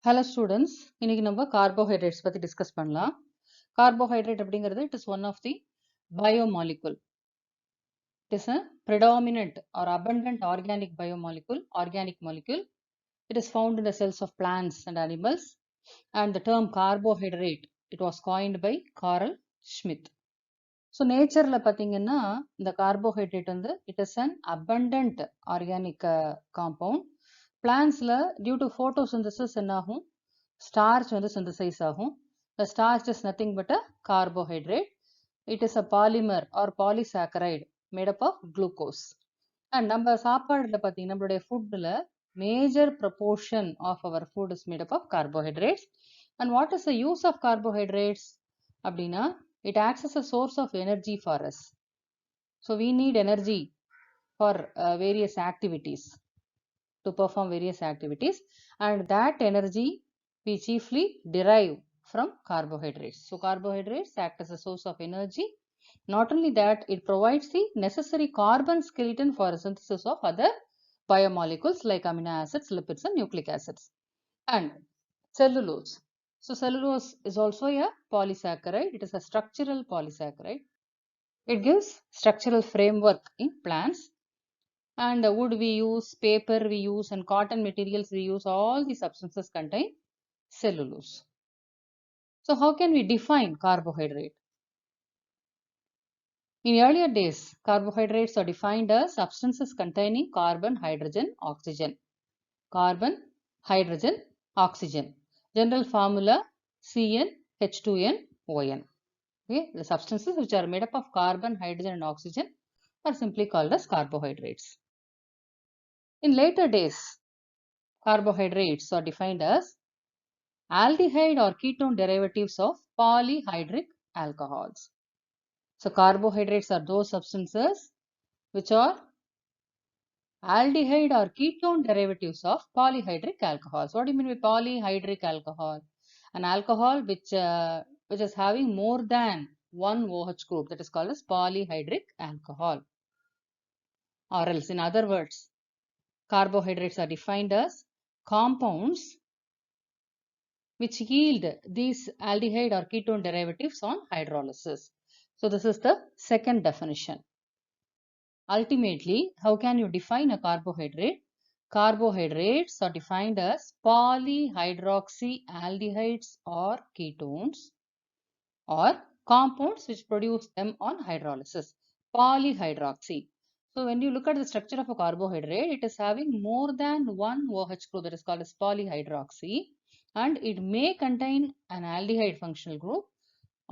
Hello students, இன்னைக்கு நம்ம carbohydrates பத்தி discuss பண்ணலாம். Carbohydrate அப்படிங்கிறது it is one of the biomolecule. It is a predominant or abundant organic molecule. It is found in the cells of plants and animals. And the term carbohydrate, it was coined by Carl Schmitt. So நேச்சர்ல பார்த்தீங்கன்னா இந்த carbohydrate வந்து it is an abundant organic compound. பிளான்ஸ்ல due to photosynthesis என்ன ஆகும், starch வந்து synthesise ஆகும். The starch is nothing but a carbohydrate. It is a polymer or polysaccharide made up of glucose. And நம்ம சாப்பாடுல பார்த்தீங்கன்னா நம்மளுடைய ஃபுட்டில் major proportion of our food is made up of carbohydrates. And what is the use of carbohydrates அப்படின்னா it acts as a source of energy for us. So we need energy for various activities, to perform various activities, and that energy we chiefly derive from carbohydrates. So carbohydrates act as a source of energy. Not only that, it provides the necessary carbon skeleton for synthesis of other biomolecules like amino acids, lipids and nucleic acids. And cellulose. So cellulose is also a polysaccharide. It is a structural polysaccharide. It gives structural framework in plants. And wood we use, paper we use, and cotton materials we use, all these substances contain cellulose. So how can we define carbohydrate? In earlier days, carbohydrates are defined as substances containing carbon, hydrogen, oxygen. Carbon, hydrogen, oxygen. General formula CnH2nOn. Okay, the substances which are made up of carbon, hydrogen and oxygen are simply called as carbohydrates. In later days, carbohydrates are defined as aldehyde or ketone derivatives of polyhydric alcohols. So carbohydrates are those substances which are aldehyde or ketone derivatives of polyhydric alcohols. What do you mean by polyhydric alcohol? An alcohol which is having more than one OH group, that is called as polyhydric alcohol. Or else, in other words, carbohydrates are defined as compounds which yield these aldehyde or ketone derivatives on hydrolysis. So this is the second definition. Ultimately, how can you define a carbohydrate? Carbohydrates are defined as polyhydroxyaldehydes or ketones or compounds which produce them on hydrolysis. Polyhydroxy. So when you look at the structure of a carbohydrate, it is having more than one OH group, that is called as polyhydroxy, and it may contain an aldehyde functional group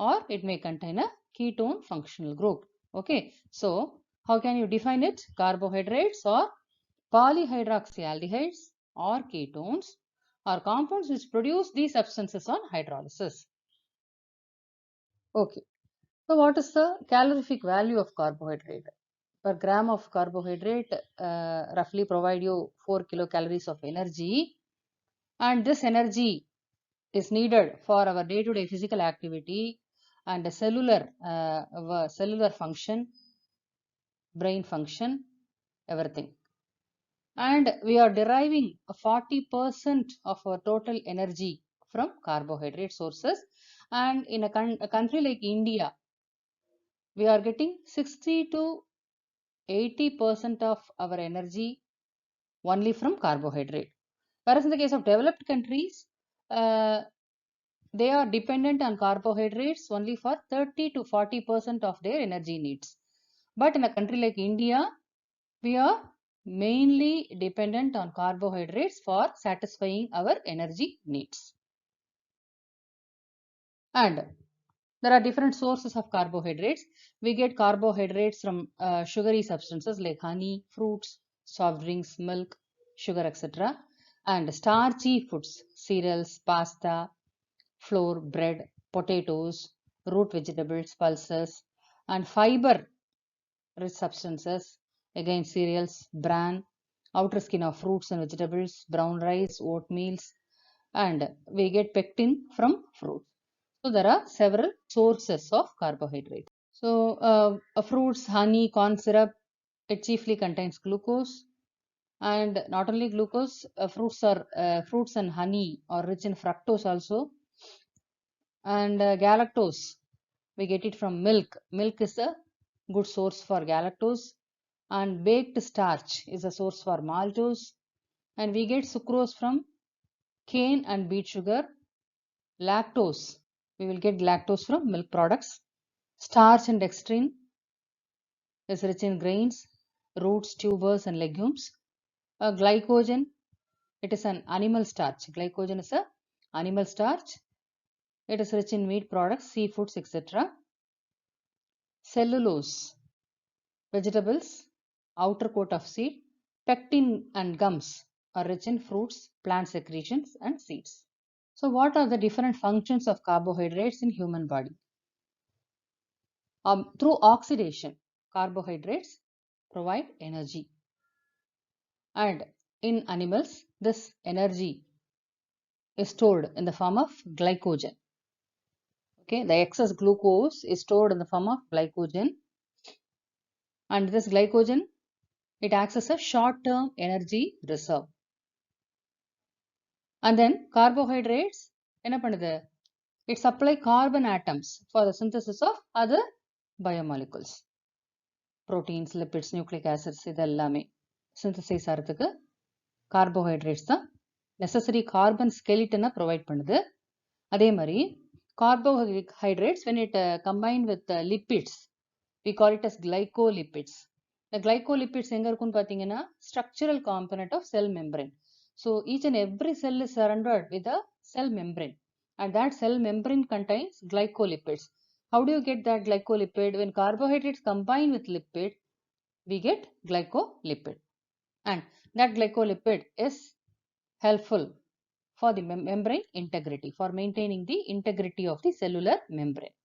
or it may contain a ketone functional group. Okay, so how can you define it? Carbohydrates are polyhydroxyaldehydes or ketones or compounds which produce these substances on hydrolysis. Okay, so what is the calorific value of carbohydrate? Per gram of carbohydrate roughly provide you 4 kilocalories of energy, and this energy is needed for our day-to-day physical activity and cellular function, brain function, everything. And we are deriving 40% of our total energy from carbohydrate sources. And in a country like India, we are getting 60 to 80% of our energy only from carbohydrate. Whereas in the case of developed countries, they are dependent on carbohydrates only for 30 to 40% of their energy needs. But in a country like India, we are mainly dependent on carbohydrates for satisfying our energy needs. And there are different sources of carbohydrates. We get carbohydrates from sugary substances like honey, fruits, soft drinks, milk, sugar, etc. And starchy foods, cereals, pasta, flour, bread, potatoes, root vegetables, pulses, and fiber rich substances, again cereals, bran, outer skin of fruits and vegetables, brown rice, oatmeals, and we get pectin from fruits. So there are several sources of carbohydrate. So fruits, honey, corn syrup, it chiefly contains glucose. And not only glucose, fruits and honey are rich in fructose also. And galactose, we get it from milk. Milk is a good source for galactose. And baked starch is a source for maltose. And we get sucrose from cane and beet sugar. Lactose, we will get lactose from milk products. Starch and dextrin is rich in grains, roots, tubers and legumes. Glycogen, it is an animal starch. Glycogen is a animal starch. It is rich in meat products, seafoods, etc. Cellulose, vegetables, outer coat of seed. Pectin and gums are rich in fruits, plant secretions and seeds. So what are the different functions of carbohydrates in human body? Through oxidation, carbohydrates provide energy. And in animals, this energy is stored in the form of glycogen. Okay, the excess glucose is stored in the form of glycogen. And this glycogen, it acts as a short-term energy reserve. And then carbohydrates, it supply carbon atoms for the synthesis of other biomolecules. Proteins, lipids, nucleic acids, இதெல்லாமே synthesize ஆகிறதுக்கு carbohydrates தான் necessary carbon skeleton provide பண்ணுது. அதே மாதிரி carbohydrates, when it combined with lipids, we call it as glycolipids. The glycolipids எங்க இருக்குன்னு பார்த்தீங்கன்னா structural component of cell membrane. So each and every cell is surrounded with a cell membrane, and that cell membrane contains glycolipids. How do you get that glycolipid? When carbohydrates combine with lipid, we get glycolipid, and that glycolipid is helpful for the membrane integrity, for maintaining the integrity of the cellular membrane.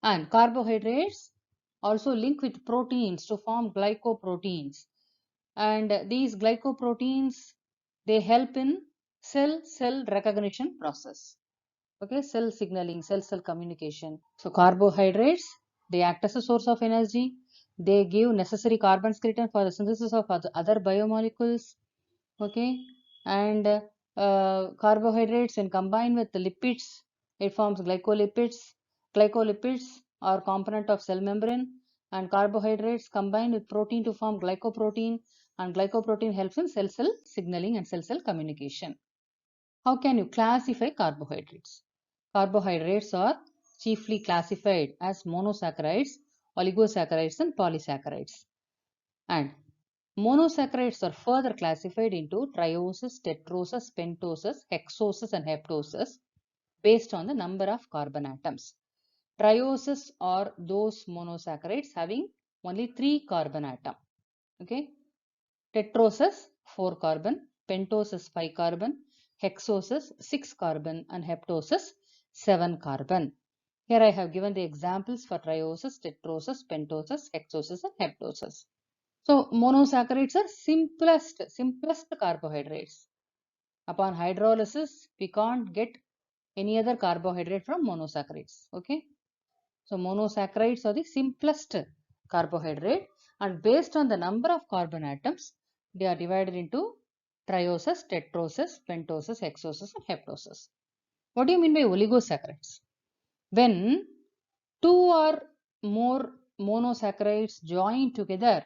And carbohydrates also link with proteins to form glycoproteins. And these glycoproteins, they help in cell recognition process. Okay, cell signaling, cell communication. So carbohydrates, they act as a source of energy. They give necessary carbon skeleton for the synthesis of other biomolecules. Okay, and carbohydrates, when combined with the lipids, it forms glycolipids. Glycolipids are component of cell membrane, and carbohydrates combine with protein to form glycoprotein, and glycoprotein helps in cell signaling and cell communication. How can you classify carbohydrates? Carbohydrates are chiefly classified as monosaccharides, oligosaccharides and polysaccharides. And monosaccharides are further classified into trioses, tetroses, pentoses, hexoses and heptoses based on the number of carbon atoms. Trioses are those monosaccharides having only 3 carbon atom. Okay. Tetroses 4 carbon, pentoses 5 carbon, hexoses 6 carbon and heptoses 7 carbon. Here I have given the examples for trioses, tetroses, pentoses, hexoses and heptoses. So monosaccharides are simplest carbohydrates. Upon hydrolysis, we can't get any other carbohydrate from monosaccharides. Okay. So monosaccharides are the simplest carbohydrate, and based on the number of carbon atoms, they are divided into trioses, tetroses, pentoses, hexoses and heptoses. What do you mean by oligosaccharides? When 2 or more monosaccharides join together,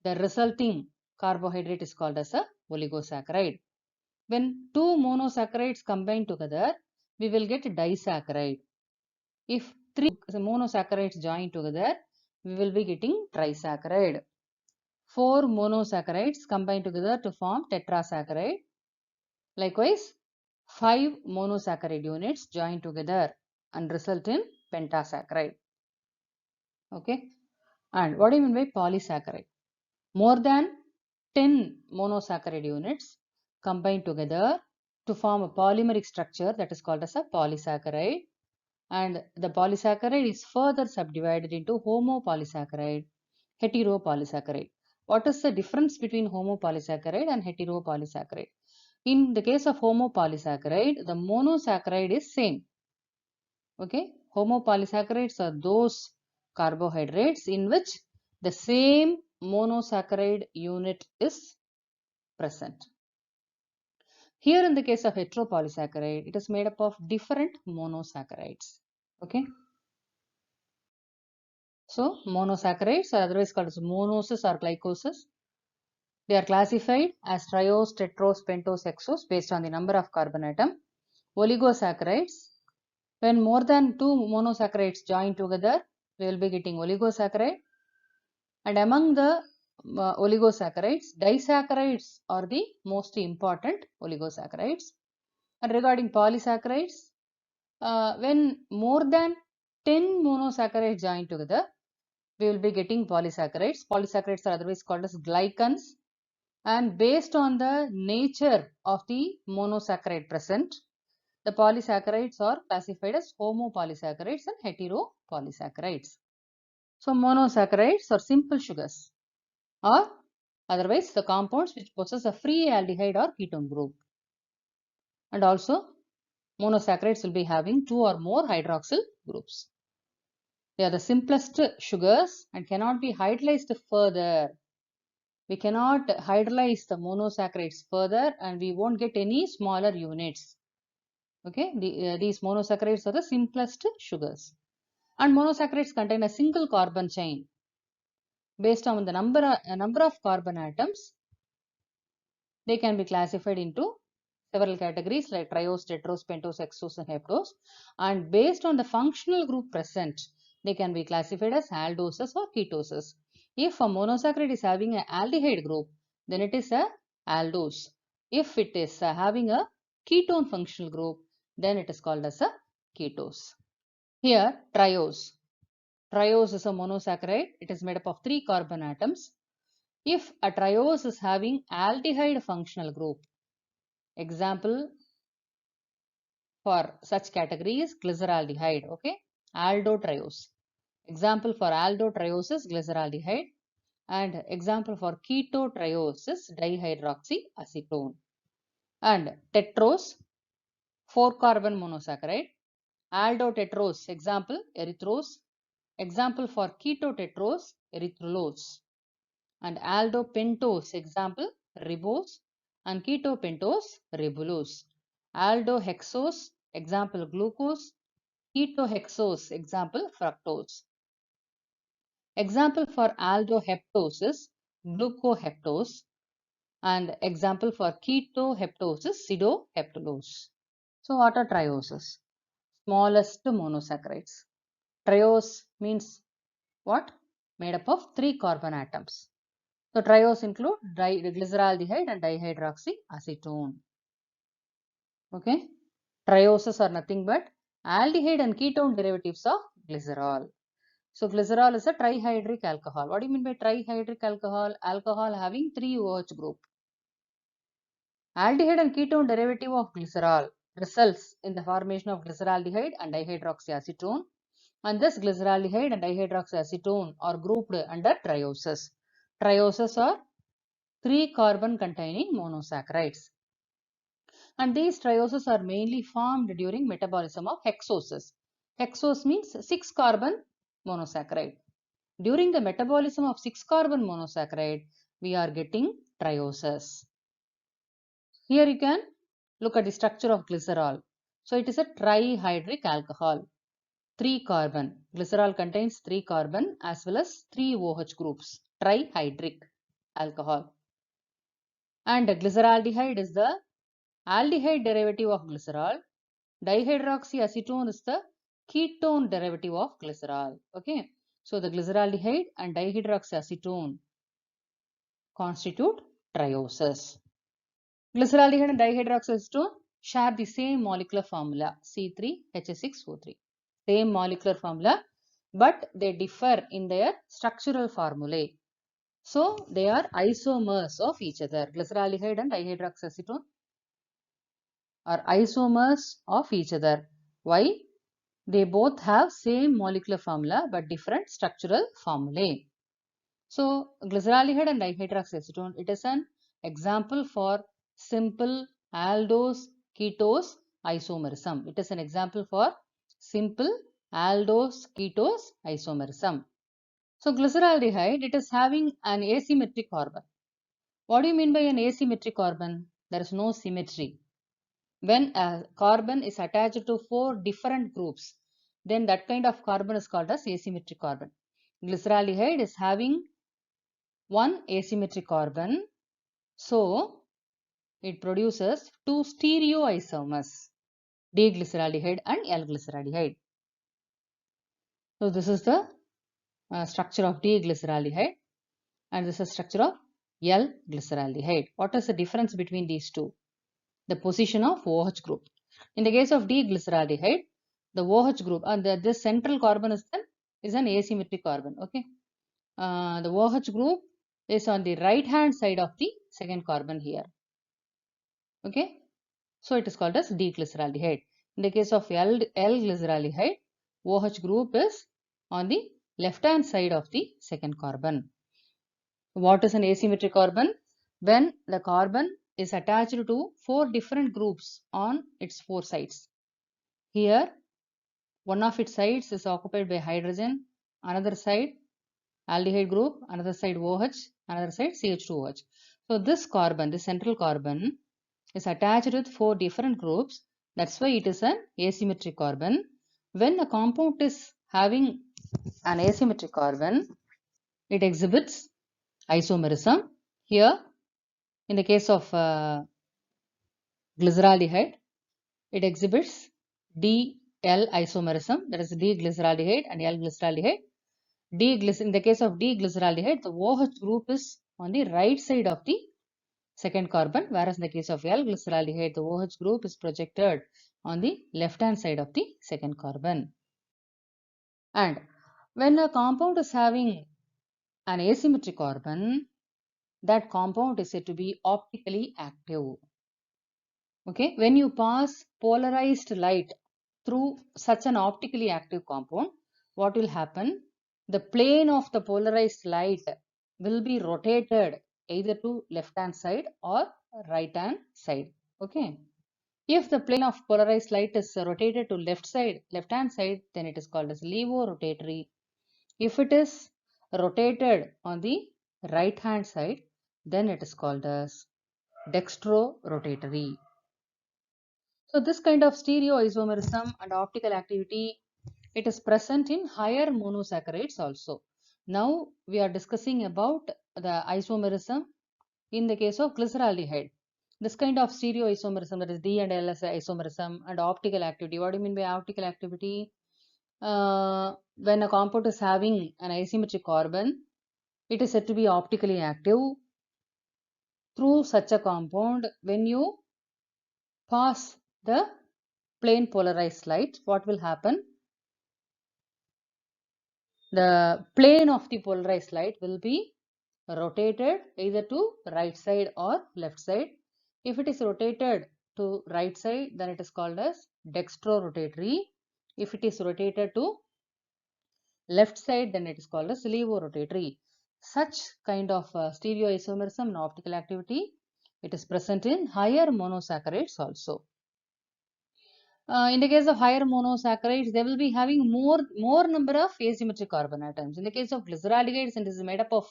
the resulting carbohydrate is called as a oligosaccharide. When 2 monosaccharides combine together, we will get disaccharide. If 3 monosaccharides join together, we will be getting trisaccharide. 4 monosaccharides combine together to form tetrasaccharide. Likewise, 5 monosaccharide units join together and result in pentasaccharide. Okay. And what do you mean by polysaccharide? More than 10 monosaccharide units combine together to form a polymeric structure that is called as a polysaccharide. And the polysaccharide is further subdivided into homopolysaccharide, heteropolysaccharide. What is the difference between homopolysaccharide and heteropolysaccharide? In the case of homopolysaccharide, the monosaccharide is same. Okay, homopolysaccharides are those carbohydrates in which the same monosaccharide unit is present. Here in the case of heteropolysaccharide, it is made up of different monosaccharides. Okay. So monosaccharides are otherwise called as monoses or glycoses. They are classified as triose, tetrose, pentose, hexose based on the number of carbon atom. Oligosaccharides, when more than two monosaccharides join together, we will be getting oligosaccharide. And among the oligosaccharides, disaccharides are the most important oligosaccharides. And regarding polysaccharides, when more than 10 monosaccharides join together, we will be getting polysaccharides. Polysaccharides are otherwise called as glycans. And based on the nature of the monosaccharide present, the polysaccharides are classified as homopolysaccharides and heteropolysaccharides. So monosaccharides are simple sugars, or otherwise the compounds which possess a free aldehyde or ketone group. And also monosaccharides will be having two or more hydroxyl groups. They are the simplest sugars and cannot be hydrolyzed further. We cannot hydrolyze the monosaccharides further and we won't get any smaller units. Okay, these monosaccharides are the simplest sugars. And monosaccharides contain a single carbon chain. Based on the number of carbon atoms, they can be classified into several categories like triose, tetrose, pentose, hexose and heptose. And based on the functional group present, they can be classified as aldoses or ketoses. If a monosaccharide is having an aldehyde group, then it is a aldose. If it is having a ketone functional group, then it is called as a ketose. Here, triose. Triose is a monosaccharide. It is made up of 3 carbon atoms. If a triose is having aldehyde functional group, example for such category is glyceraldehyde. Okay, aldotriose. Example for aldotriose is glyceraldehyde, and example for ketotriose is dihydroxyacetone. And tetrose, 4 carbon monosaccharide. Aldotetrose, example erythrose. Example for ketotetrose, erythrulose. And aldopentose, example ribose, and ketopentose, ribulose. Aldohexose, example glucose. Ketohexose, example fructose. Example for aldoheptose is glucoheptose, and example for ketoheptose is pseudoheptulose. So what are trioses? Smallest monosaccharides. Triose means what? Made up of 3 carbon atoms. So triose include glyceraldehyde and dihydroxyacetone. Okay. Trioses are nothing but aldehyde and ketone derivatives of glycerol. So glycerol is a trihydric alcohol. What do you mean by trihydric alcohol? Alcohol having 3 OH group. Aldehyde and ketone derivative of glycerol results in the formation of glyceraldehyde and dihydroxyacetone, and thus glyceraldehyde and dihydroxyacetone are grouped under trioses. Trioses are 3 carbon containing monosaccharides. And these trioses are mainly formed during metabolism of hexoses. Hexose means 6 carbon monosaccharide. During the metabolism of 6 carbon monosaccharide, we are getting trioses. Here you can look at the structure of glycerol. So it is a trihydric alcohol. 3 carbon. Glycerol contains 3 carbon as well as 3 OH groups. Trihydric alcohol. And glyceraldehyde is the aldehyde derivative of glycerol. Dihydroxyacetone is the ketone derivative of glycerol. Okay. So the glyceraldehyde and dihydroxyacetone constitute trioses. Glyceraldehyde and dihydroxyacetone share the same molecular formula C3H6O3. Same molecular formula, but they differ in their structural formulae. So they are isomers of each other. Glyceraldehyde and dihydroxyacetone are isomers of each other. Why? They both have same molecular formula but different structural formulae. So glyceraldehyde and dihydroxyacetone, it is an example for simple aldose ketose isomerism. It is an example for simple aldose ketose isomerism. So glyceraldehyde, it is having an asymmetric carbon. What do you mean by an asymmetric carbon? There is no symmetry. When a carbon is attached to 4 different groups, then that kind of carbon is called as asymmetric carbon. Glyceraldehyde is having one asymmetric carbon, so it produces 2 stereoisomers, D-glyceraldehyde and L-glyceraldehyde. So this is the structure of D-glyceraldehyde and this is structure of L-glyceraldehyde. What is the difference between these two? The position of OH group. In the case of D-glyceraldehyde, the OH group and this central carbon is an asymmetric carbon. Okay, the OH group is on the right hand side of the second carbon here. Okay, so it is called as D-glyceraldehyde. In the case of L-glyceraldehyde, OH group is on the left hand side of the second carbon. What is an asymmetric carbon? When the carbon is attached to 4 different groups on its 4 sides. Here, one of its sides is occupied by hydrogen, another side aldehyde group, another side OH, another side CH2OH. So this carbon, the central carbon, is attached with 4 different groups. That's why it is an asymmetric carbon. When a compound is having an asymmetric carbon, it exhibits isomerism. Here, in the case of glyceraldehyde, it exhibits D-L isomerism, that is D-glyceraldehyde and L-glyceraldehyde. In the case of D-glyceraldehyde, the OH group is on the right side of the second carbon, whereas in the case of L-glyceraldehyde, the OH group is projected on the left-hand side of the second carbon. And when a compound is having an asymmetric carbon, that compound is said to be optically active. Okay, when you pass polarized light through such an optically active compound, what will happen? The plane of the polarized light will be rotated either to left hand side or right hand side. Okay. If the plane of polarized light is rotated to left hand side, then it is called as levorotatory. If it is rotated on the right hand side, then it is called as dextrorotatory. So this kind of stereoisomerism and optical activity, it is present in higher monosaccharides also. Now we are discussing about the isomerism in the case of glyceraldehyde. This kind of stereoisomerism, that is D and L isomerism and optical activity. What do you mean by optical activity? When a compound is having an asymmetric carbon, it is said to be optically active. Through such a compound, when you pass the plane polarized light, what will happen? The plane of the polarized light will be rotated either to right side or left side. If it is rotated to right side, then it is called as dextrorotatory. If it is rotated to left side, then it is called as levorotatory. Such kind of stereoisomerism and optical activity, it is present in higher monosaccharides also. In the case of higher monosaccharides, they will be having more number of asymmetric carbon atoms. In the case of glyceraldehydes, it is made up of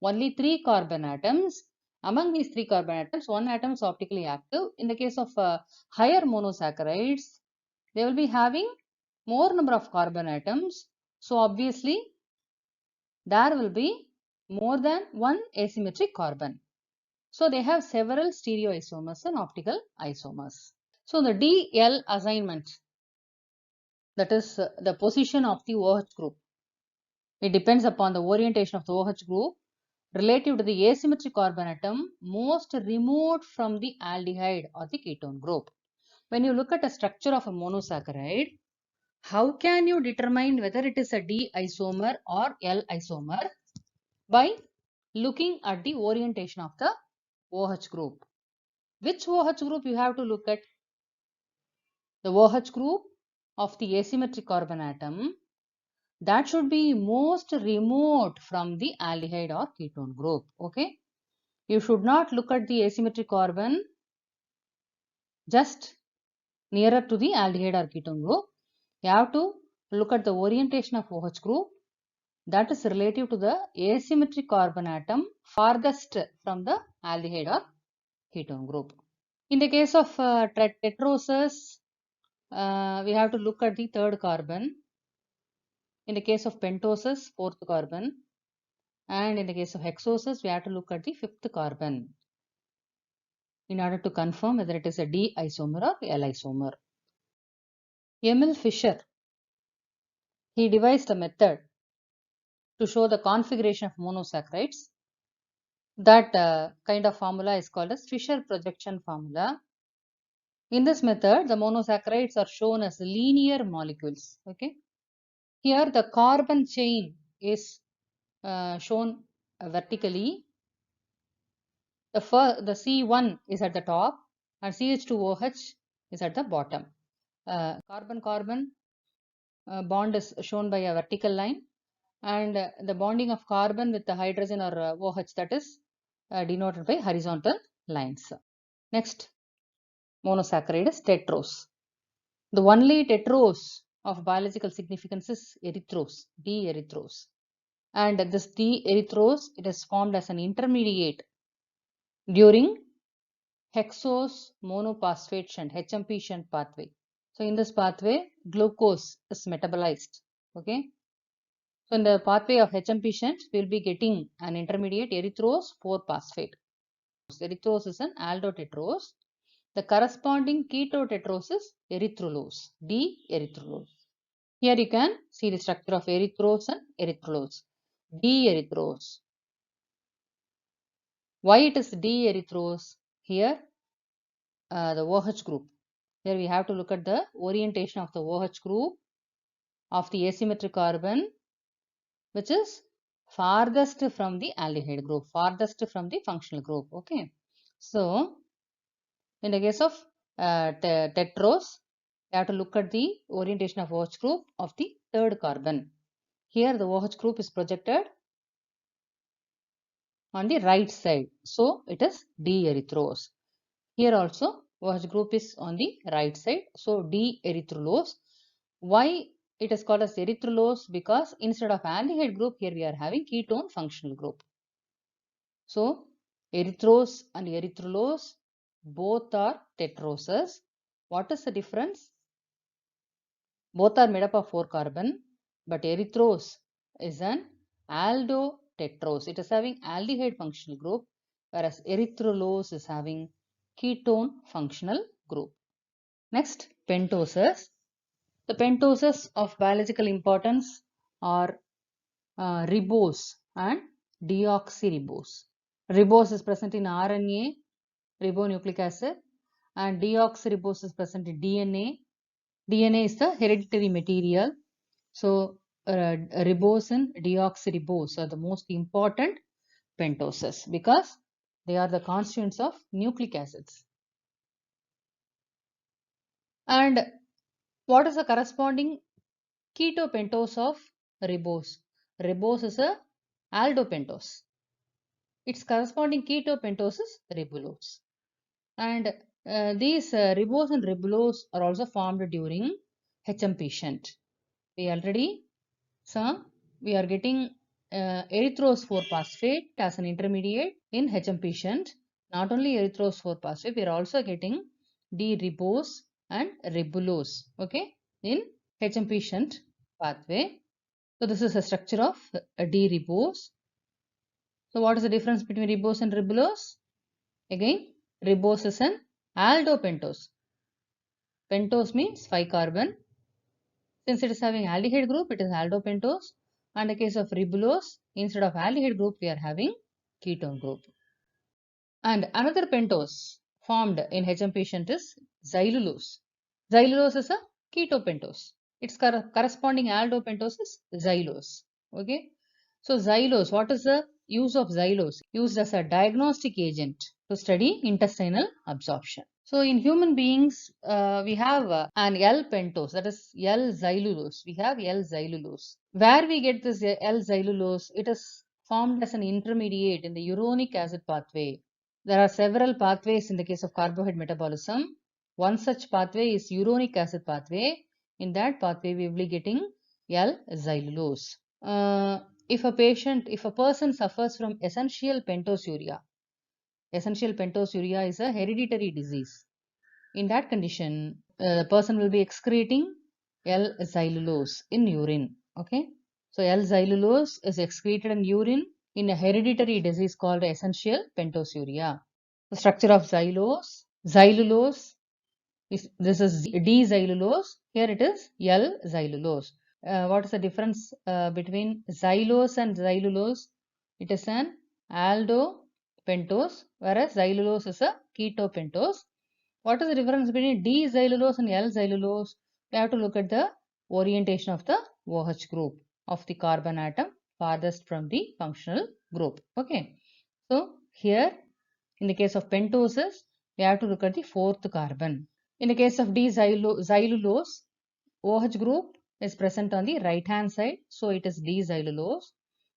only 3 carbon atoms. Among these 3 carbon atoms, 1 atom is optically active. In the case of higher monosaccharides, they will be having more number of carbon atoms. So obviously, there will be more than one asymmetric carbon. So they have several stereoisomers and optical isomers. So the DL assignment, that is the position of the OH group. It depends upon the orientation of the OH group relative to the asymmetric carbon atom most remote from the aldehyde or the ketone group. When you look at a structure of a monosaccharide, how can you determine whether it is a D isomer or L isomer? By looking at the orientation of the OH group. Which OH group you have to look at? The OH group of the asymmetric carbon atom that should be most remote from the aldehyde or ketone group. Okay. You should not look at the asymmetric carbon just nearer to the aldehyde or ketone group. You have to look at the orientation of OH group that is relative to the asymmetric carbon atom farthest from the aldehyde or ketone group. In the case of tetroses, we have to look at the third carbon. In the case of pentoses, fourth carbon. And in the case of hexoses, we have to look at the fifth carbon in order to confirm whether it is a D isomer or L isomer. Emil Fischer, he devised a method to show the configuration of monosaccharides. That kind of formula is called as Fischer projection formula. In this method, the monosaccharides are shown as linear molecules. Okay. Here, the carbon chain is shown vertically. The C1 is at the top and CH2OH is at the bottom. Carbon-carbon bond is shown by a vertical line, and the bonding of carbon with the hydrogen or OH, that is denoted by horizontal lines. Next monosaccharide is tetrose. The only tetrose of biological significance is erythrose, D-erythrose. And this D-erythrose, it is formed as an intermediate during hexose monophosphate shunt, HMP shunt pathway. So in this pathway, glucose is metabolized. Okay. So in the pathway of HMP shunt, we will be getting an intermediate erythrose 4-phosphate. Erythrose is an aldotetrose. The corresponding ketotetrose is erythrulose, D-erythrulose. Here you can see the structure of erythrose and erythrulose. D-erythrose. Why it is D-erythrose? Here the OH group. Here we have to look at the orientation of the OH group of the asymmetric carbon, which is farthest from the aldehyde group, farthest from the functional group. Okay. So in the case of tetrose, we have to look at the orientation of OH group of the third carbon. Here the OH group is projected on the right side. So it is D-erythrose. Here also OH group is on the right side. So D-erythrulose. Why it is called as erythrulose? Because instead of aldehyde group, here we are having ketone functional group. So erythrose and erythrulose both are tetroses. What is the difference? Both are made up of 4 carbon, but erythrose is an aldotetrose. It is having aldehyde functional group, whereas erythrulose is having ketone functional group. Next, pentoses. The pentoses of biological importance are ribose and deoxyribose. Ribose is present in RNA, ribonucleic acid, and deoxyribose is present in DNA. DNA is the hereditary material. So, ribose and deoxyribose are the most important pentoses because they are the constituents of nucleic acids. And what is the corresponding ketopentose of ribose? Ribose is a aldopentose. Its corresponding ketopentose is ribulose. And these ribose and ribulose are also formed during HMP shunt. We already saw we are getting erythrose 4-phosphate as an intermediate in HMP shunt. Not only erythrose 4-phosphate, we are also getting D-ribose and ribulose, okay, in HMP shunt pathway. So this is a structure of D-ribose. So what is the difference between ribose and ribulose? Again, ribose is an aldopentose. Pentose means 5 carbon. Since it is having aldehyde group, it is aldopentose. And in the case of ribulose, instead of aldehyde group, we are having ketone group. And another pentose formed in HMP shunt is xylulose. Xylulose is a ketopentose. Its corresponding aldopentose is xylose. Okay. So xylose, what is the use of xylose? Used as a diagnostic agent to study intestinal absorption. So in human beings, we have an L-pentose, that is L-xylulose. We have L-xylulose. Where we get this L-xylulose, it is formed as an intermediate in the uronic acid pathway. There are several pathways in the case of carbohydrate metabolism. One such pathway is uronic acid pathway. In that pathway, we will be getting L-xylulose. if a person suffers from essential pentosuria is a hereditary disease. In that condition, the person will be excreting L-xylulose in urine. Okay, so L-xylulose is excreted in urine in a hereditary disease called essential pentosuria. The structure of xylulose this is D-xylulose. Here it is L-xylulose. What is the difference between xylose and xylulose? It is an aldopentose, whereas xylulose is a ketopentose. What is the difference between D-xylulose and L-xylulose? We have to look at the orientation of the OH group of the carbon atom farthest from the functional group. Okay. So here in the case of pentoses, we have to look at the fourth carbon. In the case of D-xylulose, OH group is present on the right hand side, so it is D-xylulose.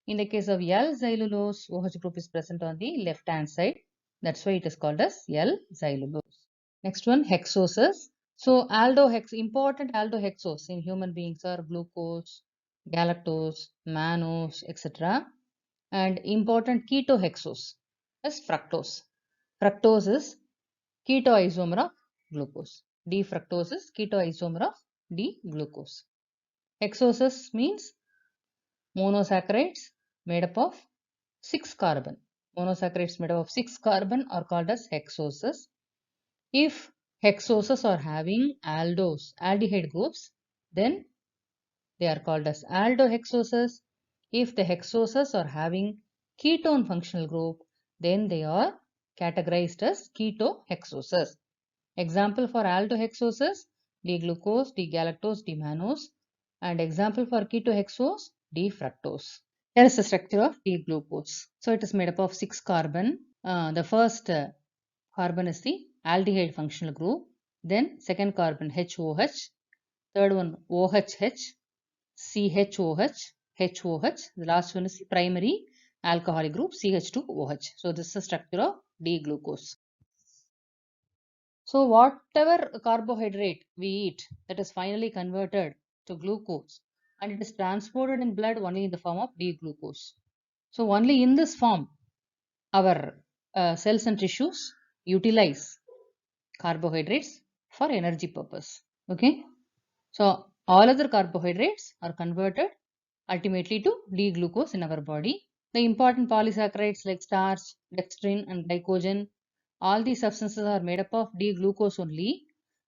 In the case of L-xylulose, OH group is present on the left hand side, that's why it is called as L-xylulose. Next one, hexoses. So important aldohexose in human beings are glucose, galactose, mannose, etc. And important ketohexose is fructose. Fructose is ketoisomer of glucose. D-fructose is ketoisomer of D-glucose. Hexoses means monosaccharides made up of 6 carbon. Monosaccharides made up of 6 carbon are called as hexoses. If hexoses are having aldehyde groups, then they are called as aldohexoses. If the hexoses are having ketone functional group, then they are categorized as ketohexoses. Example for aldohexoses, D-glucose, D-galactose, D-mannose, and example for ketohexose, D-fructose. Here is the structure of D-glucose. So it is made up of 6 carbon. The first carbon is the aldehyde functional group. Then second carbon HOH, third one OHH, CHOH, HOH. The last one is primary alcoholic group CH2OH. So this is the structure of D-glucose. So whatever carbohydrate we eat that is finally converted to glucose and it is transported in blood only in the form of D-glucose. So only in this form our cells and tissues utilize carbohydrates for energy purpose. Okay. So all other carbohydrates are converted ultimately to D-glucose in our body. The important polysaccharides like starch, dextrin and glycogen, all these substances are made up of D-glucose only.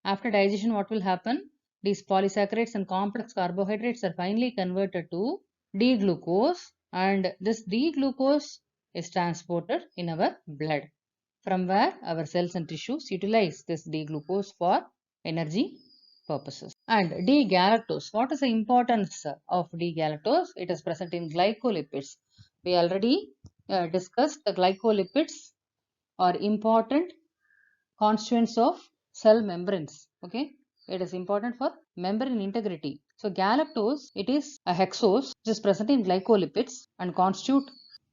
After digestion, what will happen? These polysaccharides and complex carbohydrates are finally converted to D-glucose and this D-glucose is transported in our blood, from where our cells and tissues utilize this D-glucose for energy purposes. And D-galactose. What is the importance of D-galactose? It is present in glycolipids. We already discussed the glycolipids are important constituents of cell membranes. Okay, it is important for membrane integrity. So galactose, it is a hexose which is present in glycolipids and constitute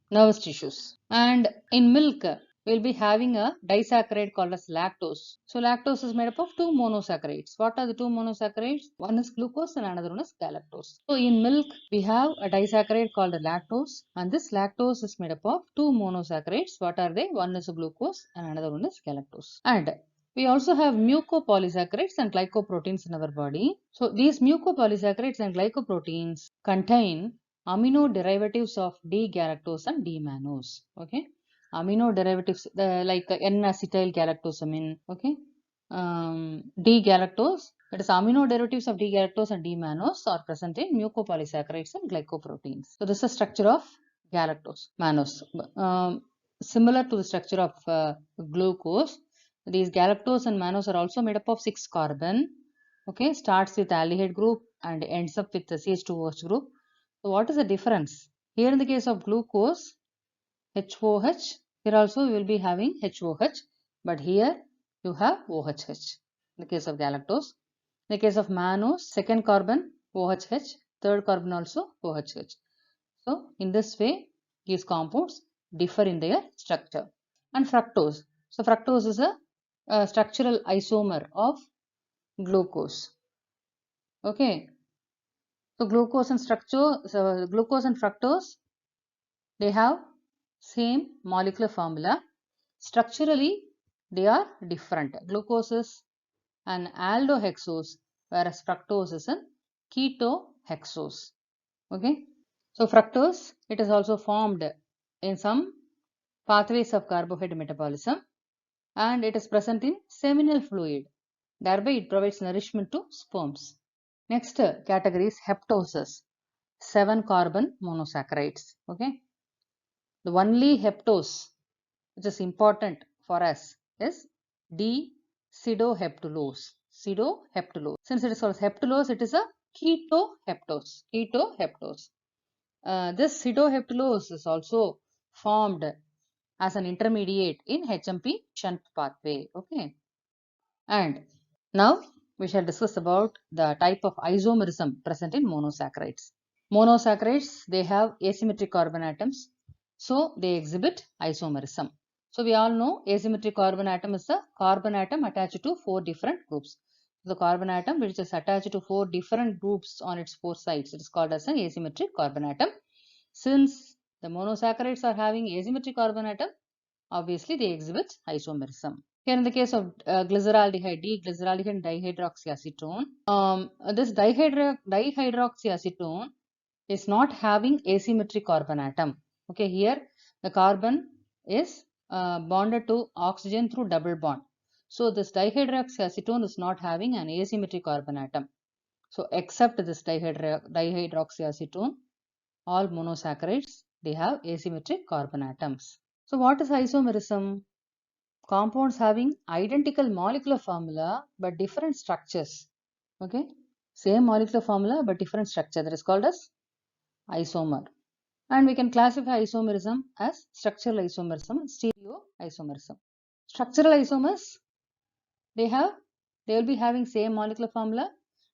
nervous tissues. And in milk, we'll be having a disaccharide called as lactose. So lactose is made up of 2 monosaccharides. What are the 2 monosaccharides? One is glucose and another one is galactose. So in milk, we have a disaccharide called lactose and this lactose is made up of 2 monosaccharides. What are they? One is glucose and another one is galactose. And we also have mucopolysaccharides and glycoproteins in our body. So these mucopolysaccharides and glycoproteins contain amino derivatives of D-galactose and D-mannose. Okay, amino derivatives like N-acetyl galactosamine. Okay, D-galactose, that is amino derivatives of D-galactose and D-mannose are present in mucopolysaccharides and glycoproteins. So this is the structure of galactose, mannose. Similar to the structure of glucose, these galactose and mannose are also made up of 6 carbon. Okay, starts with aldehyde group and ends up with the CH2OH group. So what is the difference? Here in the case of glucose, HOH, here also you will be having HOH, but here you have OHH in the case of galactose. In the case of mannose, second carbon OHH, third carbon also OHH. So in this way, these compounds differ in their structure. And fructose. So fructose is a structural isomer of glucose. Okay. So glucose and fructose, they have same molecular formula. Structurally, they are different. Glucose is an aldohexose, whereas fructose is an ketohexose. Okay. So fructose, it is also formed in some pathways of carbohydrate metabolism, and it is present in seminal fluid. Thereby, it provides nourishment to sperms. Next category is heptoses, 7-carbon monosaccharides. Okay. The only heptose which is important for us is D-sidoheptulose. Sidoheptulose. Since it is called heptulose, it is a ketoheptose. This sidoheptulose is also formed as an intermediate in HMP shunt pathway. Okay. And now we shall discuss about the type of isomerism present in monosaccharides. Monosaccharides, they have asymmetric carbon atoms, so they exhibit isomerism. So we all know asymmetric carbon atom is the carbon atom attached to 4 different groups. The carbon atom which is attached to 4 different groups on its 4 sides, it is called as an asymmetric carbon atom. Since the monosaccharides are having asymmetric carbon atom, obviously they exhibit isomerism. Here in the case of glyceraldehyde, D-glyceraldehyde and dihydroxyacetone, this dihydroxyacetone is not having asymmetric carbon atom. Okay, here the carbon is bonded to oxygen through double bond. So this dihydroxyacetone is not having an asymmetric carbon atom. So except this dihydroxyacetone, all monosaccharides, they have asymmetric carbon atoms. So what is isomerism? Compounds having identical molecular formula but different structures. Okay, same molecular formula but different structure, that is called as isomer. And we can classify isomerism as structural isomerism and stereoisomerism. Structural isomers, they will be having same molecular formula.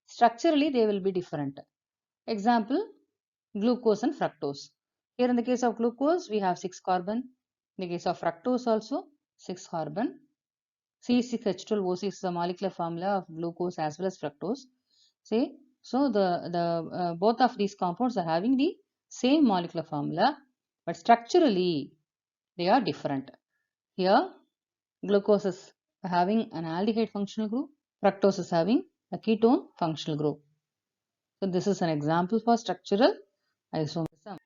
Structurally, they will be different. Example, glucose and fructose. Here in the case of glucose, we have 6 carbon. In the case of fructose also, 6 carbon. C6H12O6 is the molecular formula of glucose as well as fructose. See, so the both of these compounds are having the same molecular formula, but structurally they are different. Here, glucose is having an aldehyde functional group, fructose is having a ketone functional group. So this is an example for structural isomerism.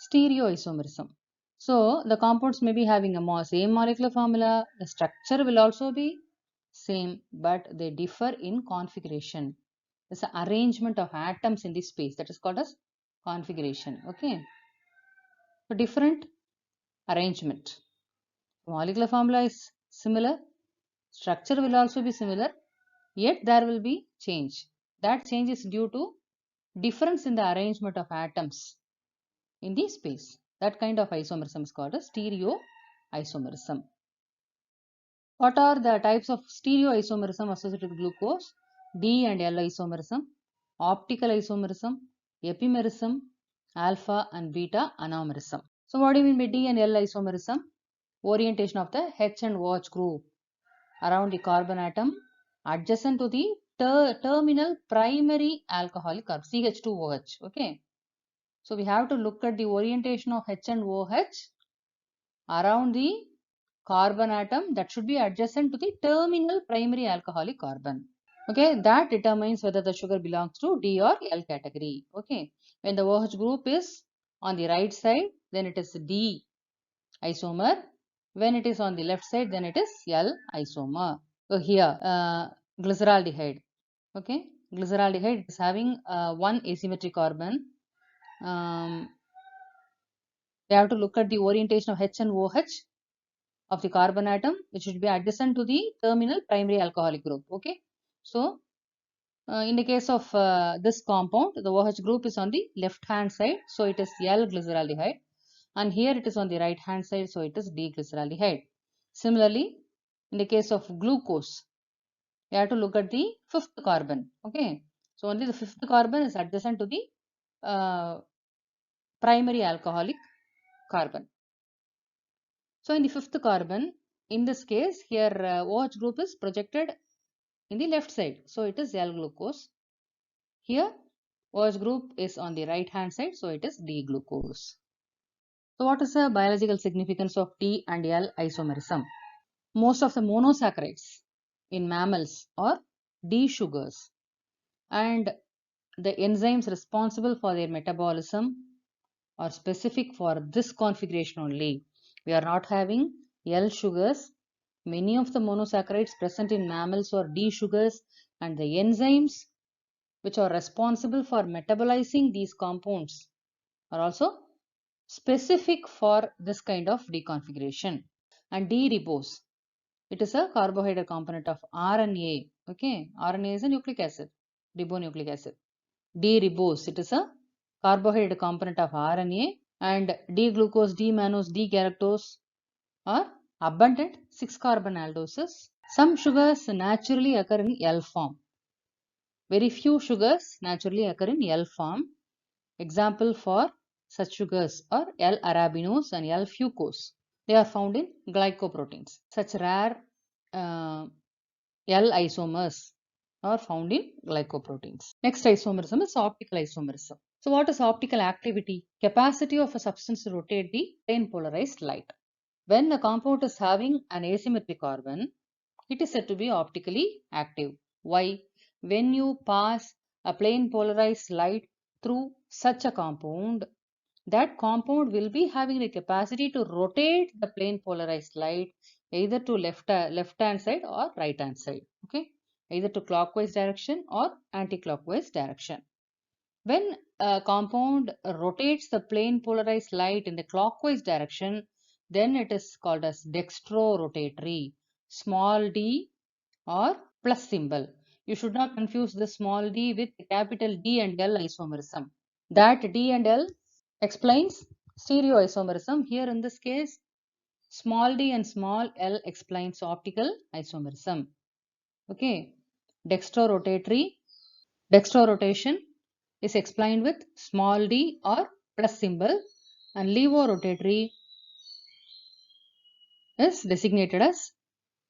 Stereoisomerism. So the compounds may be having a same molecular formula, the structure will also be same, but they differ in configuration. There's an arrangement of atoms in this space, that is called as configuration. Okay. So different arrangement. Molecular formula is similar, structure will also be similar, yet there will be change. That change is due to difference in the arrangement of atoms in the space. That kind of isomerism is called a stereoisomerism. What are the types of stereoisomerism associated with glucose? D and L isomerism, optical isomerism, epimerism, alpha and beta anomerism. So what do you mean by D and L isomerism? Orientation of the H and OH group around the carbon atom adjacent to the terminal primary alcoholic carbon, CH2OH. Okay. So we have to look at the orientation of H and OH around the carbon atom that should be adjacent to the terminal primary alcoholic carbon. Okay, that determines whether the sugar belongs to D or L category. Okay, when the OH group is on the right side, then it is D isomer. When it is on the left side, then it is L isomer. So here, glyceraldehyde. Okay, glyceraldehyde is having one asymmetric carbon. They have to look at the orientation of H and OH of the carbon atom, which should be adjacent to the terminal primary alcoholic group. Okay, so in the case of this compound, the OH group is on the left hand side, so it is L glyceraldehyde, and here it is on the right hand side, so it is D glyceraldehyde. Similarly, in the case of glucose, you have to look at the fifth carbon. Okay, so only the fifth carbon is adjacent to the primary alcoholic carbon. So in the fifth carbon, in this case, here OH group is projected in the left side. So it is L glucose. Here OH group is on the right hand side, so it is D-glucose. So what is the biological significance of D and L isomerism? Most of the monosaccharides in mammals are D sugars, and the enzymes responsible for their metabolism are specific for this configuration only. We are not having L sugars. Many of the monosaccharides present in mammals are D sugars, and the enzymes which are responsible for metabolizing these compounds are also specific for this kind of deconfiguration. And D-ribose, it is a carbohydrate component of RNA. Okay, RNA is a nucleic acid, ribonucleic acid. D-ribose, it is a carbohydrate component of RNA, and D-glucose, D-mannose, D-galactose are abundant 6-carbon aldoses. Some sugars naturally occur in L form. Very few sugars naturally occur in L form. Example for such sugars are L-arabinose and L-fucose. They are found in glycoproteins. Such rare L isomers are found in glycoproteins. Next isomerism is optical isomerism. So what is optical activity? Capacity of a substance to rotate the plane polarized light. When a compound is having an asymmetric carbon, it is said to be optically active. Why? When you pass a plane polarized light through such a compound, that compound will be having the capacity to rotate the plane polarized light either to left hand side or right hand side. Okay, either to clockwise direction or anti-clockwise direction. When a compound rotates the plane polarized light in the clockwise direction, then it is called as dextrorotatory, small d or plus symbol. You should not confuse the small d with capital D and L isomerism. That D and L explains stereoisomerism. Here in this case, small d and small l explains optical isomerism. Okay, dextrorotatory. Dextrorotation is explained with small d or plus symbol, and levorotatory is designated as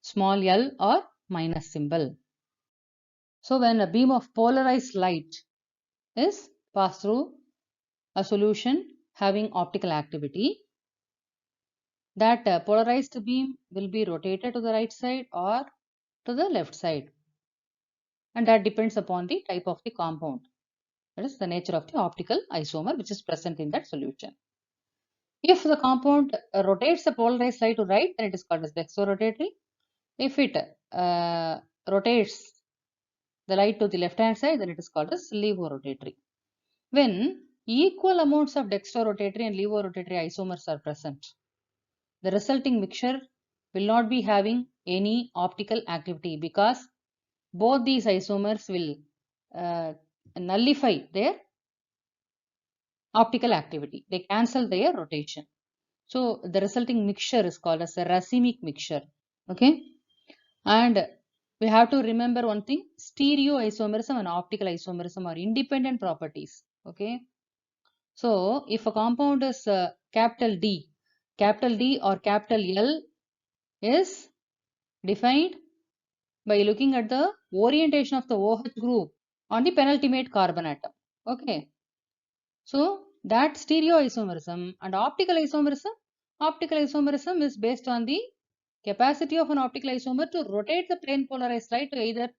small l or minus symbol. So when a beam of polarized light is passed through a solution having optical activity, that polarized beam will be rotated to the right side or to the left side, and that depends upon the type of the compound. That is the nature of the optical isomer which is present in that solution. If the compound rotates the polarized light to right, then it is called as dextrorotatory. If it rotates the light to the left hand side, then it is called as levorotatory. When equal amounts of dextrorotatory and levorotatory isomers are present, the resulting mixture will not be having any optical activity because both these isomers will nullify their optical activity. They cancel their rotation. So the resulting mixture is called as a racemic mixture. Okay, and we have to remember one thing: stereoisomerism and optical isomerism are independent properties. Okay, so if a compound is capital D or capital L is defined by looking at the orientation of the OH group on the penultimate carbon atom. Okay, so that stereoisomerism and optical isomerism is based on the capacity of an optical isomer to rotate the plane polarized light to either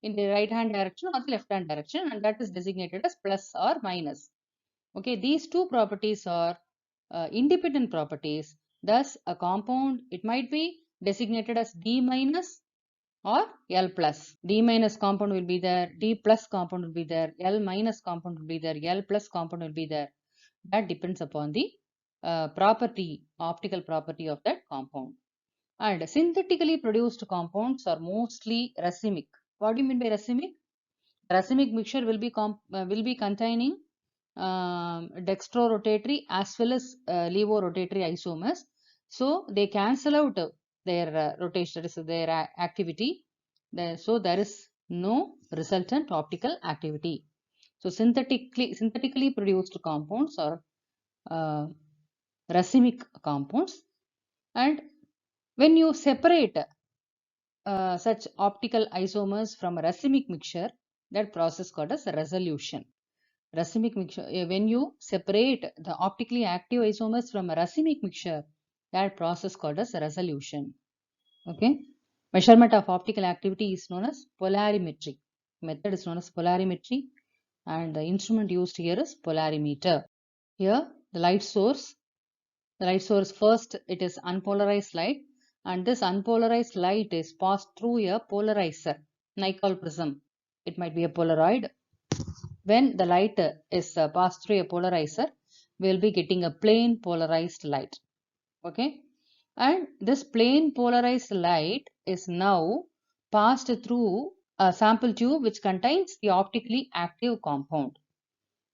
in the right hand direction or the left hand direction, and that is designated as plus or minus. Okay, these two properties are independent properties. Thus, a compound, it might be designated as D minus or L plus. D minus compound will be there, D plus compound will be there, L minus compound will be there, L plus compound will be there. That depends upon the optical property of that compound. And synthetically produced compounds are mostly racemic. What do you mean by racemic? Racemic mixture will be containing dextrorotatory as well as levorotatory isomers. So they cancel out their rotation, their activity. So there is no resultant optical activity. So synthetically produced compounds are racemic compounds, and when you separate such optical isomers from a racemic mixture, that process called as resolution. Racemic mixture, when you separate the optically active isomers from a racemic mixture, that process called as resolution. Okay. Measurement of optical activity is known as polarimetry. Method is known as polarimetry, and the instrument used here is polarimeter. Here the light source first, it is unpolarized light, and this unpolarized light is passed through a polarizer, Nicol prism. It might be a Polaroid. When the light is passed through a polarizer, we will be getting a plain polarized light. Okay, and this plain polarized light is now passed through a sample tube which contains the optically active compound.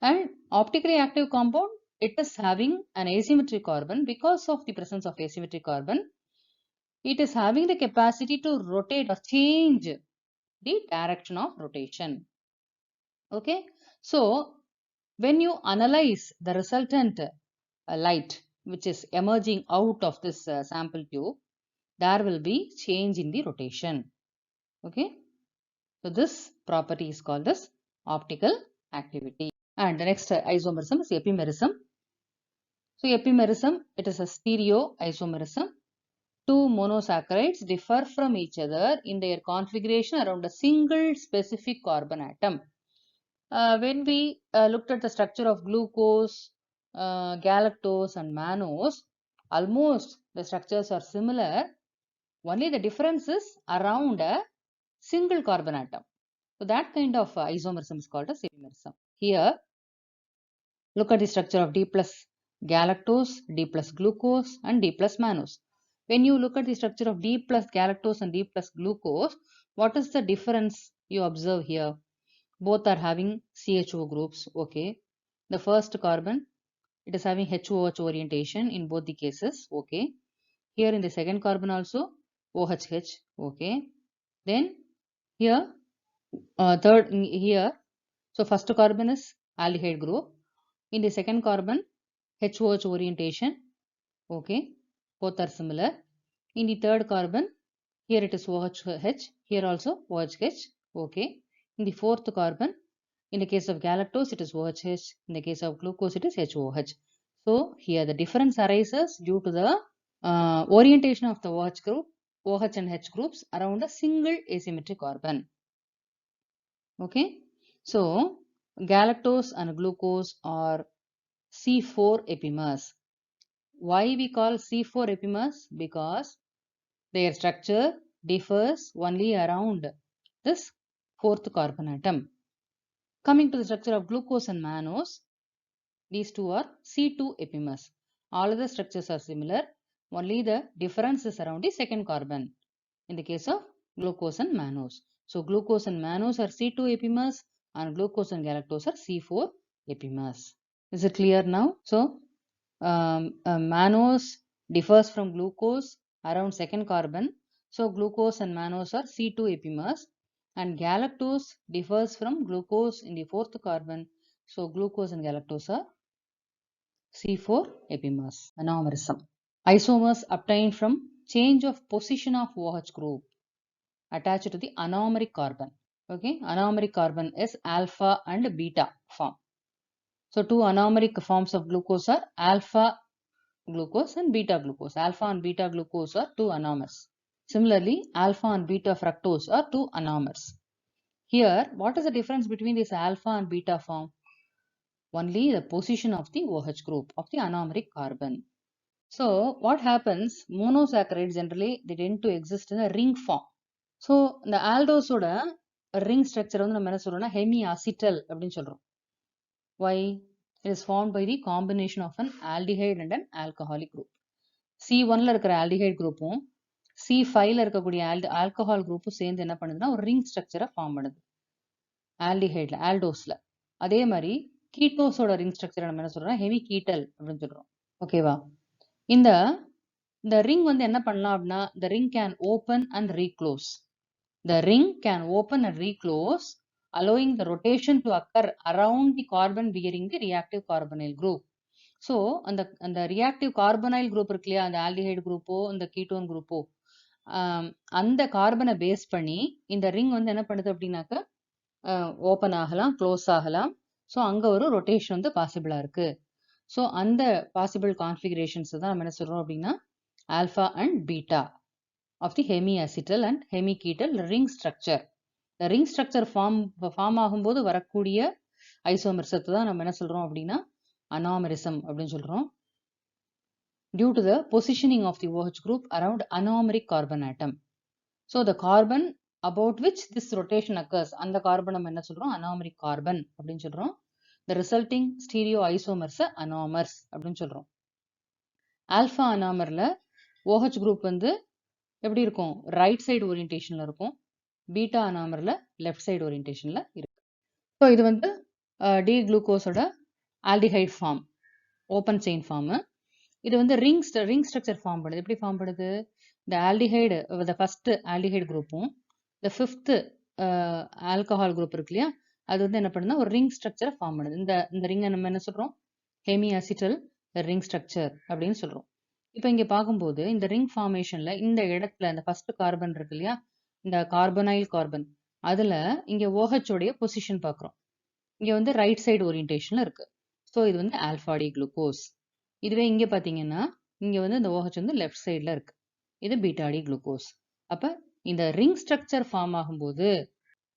And optically active compound, it is having an asymmetric carbon. Because of the presence of asymmetric carbon, it is having the capacity to rotate or change the direction of rotation. Okay, so when you analyze the resultant light which is emerging out of this sample tube, there will be change in the rotation. Okay, so this property is called as optical activity. And the next isomerism is epimerism. So epimerism, it is a stereoisomerism. Two monosaccharides differ from each other in their configuration around a single specific carbon atom. When we looked at the structure of glucose, galactose and mannose, almost the structures are similar. Only the difference is around a single carbon atom. So that kind of isomerism is called as epimerism. Here, look at the structure of D plus galactose, D plus glucose and D plus mannose. When you look at the structure of D plus galactose and D plus glucose, what is the difference you observe here? Both are having CHO groups. Okay. The first carbon, it is having HOH orientation in both the cases. Okay. Here in the second carbon also OHH. Okay. Then here, third here, so first carbon is aldehyde group. In the second carbon, HOH orientation. Okay. Both are similar. In the third carbon, here it is OHH. Here also OHH. Okay. In the fourth carbon, in the case of galactose, it is OHH. In the case of glucose, it is HOH. So here the difference arises due to the orientation of the OH group, OH and H groups around a single asymmetric carbon. Okay. So galactose and glucose are C4 epimers. Why we call C4 epimers? Because their structure differs only around this fourth carbon atom. Coming to the structure of glucose and mannose, these two are C2 epimers. All other structures are similar, only the difference is around the second carbon in the case of glucose and mannose. So glucose and mannose are C2 epimers and glucose and galactose are C4 epimers. Is it clear now? So mannose differs from glucose around second carbon. So glucose and mannose are C2 epimers, and galactose differs from glucose in the fourth carbon. So glucose and galactose are C4 epimers. Anomerism. Isomers obtained from change of position of OH group attached to the anomeric carbon. Okay, anomeric carbon is alpha and beta form. So two anomeric forms of glucose are alpha glucose and beta glucose. Alpha and beta glucose are two anomers. Similarly, alpha and beta fructose are two anomers. Here, what is the difference between this alpha and beta form? Only the position of the OH group of the anomeric carbon. So, what happens? Monosaccharides generally they tend to exist in a ring form. So, இந்த aldose-ஓட ring structure வந்து நம்ம என்ன சொல்றோம்னா hemiacetal அப்படின்னு சொல்றோம். Why? It is formed by the combination of an aldehyde and an alcoholic group. C1ல இருக்கிற aldehyde குரூப்பும் C5ல இருக்கக்கூடிய alcohol குரூப்பும் சேர்ந்து என்ன பண்ணுதுன்னா ஒரு ரிங் ஸ்ட்ரக்சரை ஃபார்ம் பண்ணுது ஆல்டிஹைட்ல ஆல்டோஸ்ல. அதே மாதிரி கீட்டோஸோட ரிங் ஸ்ட்ரக்சரை நம்ம என்ன சொல்றோம் ஹெவி கீட்டல் அப்படின்னு சொல்றோம். ஓகேவா? இந்த ரிங் வந்து என்ன பண்ணலாம் அப்படின்னா the ring can open and reclose. The ring can open and reclose, allowing the rotation to occur around the carbon bearing the reactive carbonyl group. So அந்த ரியாக்டிவ் கார்பனைல் குரூப் இருக்கு இல்லையா, அந்த ஆல்டிஹைடு குரூப்போ இந்த ketone குரூப்போ அந்த கார்பனை base பண்ணி இந்த ring வந்து என்ன பண்ணுது அப்படின்னாக்க ஓப்பன் ஆகலாம், க்ளோஸ் ஆகலாம். ஸோ அங்கே ஒரு ரொட்டேஷன் வந்து பாசிபிளாக இருக்குது. ஸோ அந்த பாசிபிள் கான்ஃபிகரேஷன்ஸ் தான் நம்ம என்ன சொல்கிறோம் அப்படின்னா alpha and beta of the hemiacetal and hemiketal ring structure. இந்த ரிங் ஸ்ட்ரக்சர் ஃபார்ம் ஆகும்போது வரக்கூடிய ஐசோமரிசத்தை தான் நம்ம என்ன சொல்கிறோம் அப்படின்னா அனாமரிசம் அப்படின்னு சொல்கிறோம். Due to the positioning of the OH group around anomeric carbon atom. So the carbon about which this rotation occurs, அந்த கார்பன் நம்ம என்ன சொல்றோம் anomeric carbon அப்படின்னு சொல்றோம். The resulting stereoisomers anomers அப்படின்னு சொல்றோம். ஆல்பா அனாமர்ல OH group வந்து எப்படி இருக்கும், ரைட் சைடு ஓரியன்டேஷன்ல இருக்கும். பீட்டா அனாமர்ல லெஃப்ட் சைடு ஓரியன்டேஷன்ல இருக்கு. ஸோ இது வந்து டி குளுக்கோஸோட aldehyde form, open chain form. இது வந்து ரிங் ஸ்ட்ரக்சர் ஃபார்ம் பண்ணுது. எப்படி ஃபார்ம் பண்ணுது, இந்த ஆல்டிஹைடு, இந்த ஃபர்ஸ்ட் ஆல்டிஹைடு குரூப்பும் இந்த ஃபிஃப்த் ஆல்கஹால் குரூப் இருக்கு இல்லையா, அது வந்து என்ன பண்ணுதுன்னா ஒரு ரிங் ஸ்ட்ரக்சரை ஃபார்ம் பண்ணுது. இந்த ரிங்கை நம்ம என்ன சொல்றோம், ஹெமிஅசிட்டல் ரிங் ஸ்ட்ரக்சர் அப்படின்னு சொல்றோம். இப்போ இங்க பார்க்கும்போது இந்த ரிங் ஃபார்மேஷன்ல இந்த இடத்துல இந்த ஃபர்ஸ்ட் கார்பன் இருக்கு இல்லையா, இந்த கார்பனைல் கார்பன், அதுல இங்க OH உடைய பொசிஷன் பார்க்குறோம். இங்க வந்து ரைட் சைடு ஓரியன்டேஷன்ல இருக்கு. ஸோ இது வந்து ஆல்ஃபா டி குளுக்கோஸ். இதுவே இங்க பாத்தீங்கன்னா இங்க வந்து இந்த OH வந்து லெஃப்ட் சைட்ல இருக்கு. இது பீட்டா டி குளுக்கோஸ். அப்ப இந்த ரிங் ஸ்ட்ரக்சர் ஃபார்ம் ஆகும்போது,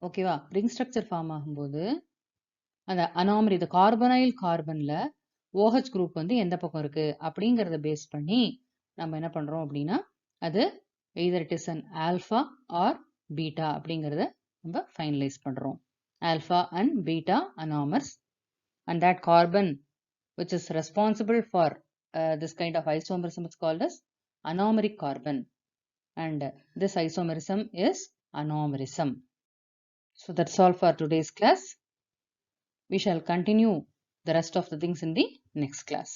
ஓகேவா, ரிங் ஸ்ட்ரக்சர் ஃபார்ம் ஆகும்போது அந்த அனாமரி, இந்த கார்பனைல் கார்பன்ல OH குரூப் வந்து எந்த பக்கம் இருக்கு அப்படிங்கறத பேஸ் பண்ணி நம்ம என்ன பண்றோம் அப்படின்னா அது either it is an alpha or beta அப்படிங்கறத நம்ம ஃபைனலைஸ் பண்றோம். Alpha and beta anomers, and that carbon which is responsible for this kind of isomerism is called as anomeric carbon, and this isomerism is anomerism. So that's all for today's class. We shall continue the rest of the things in the next class.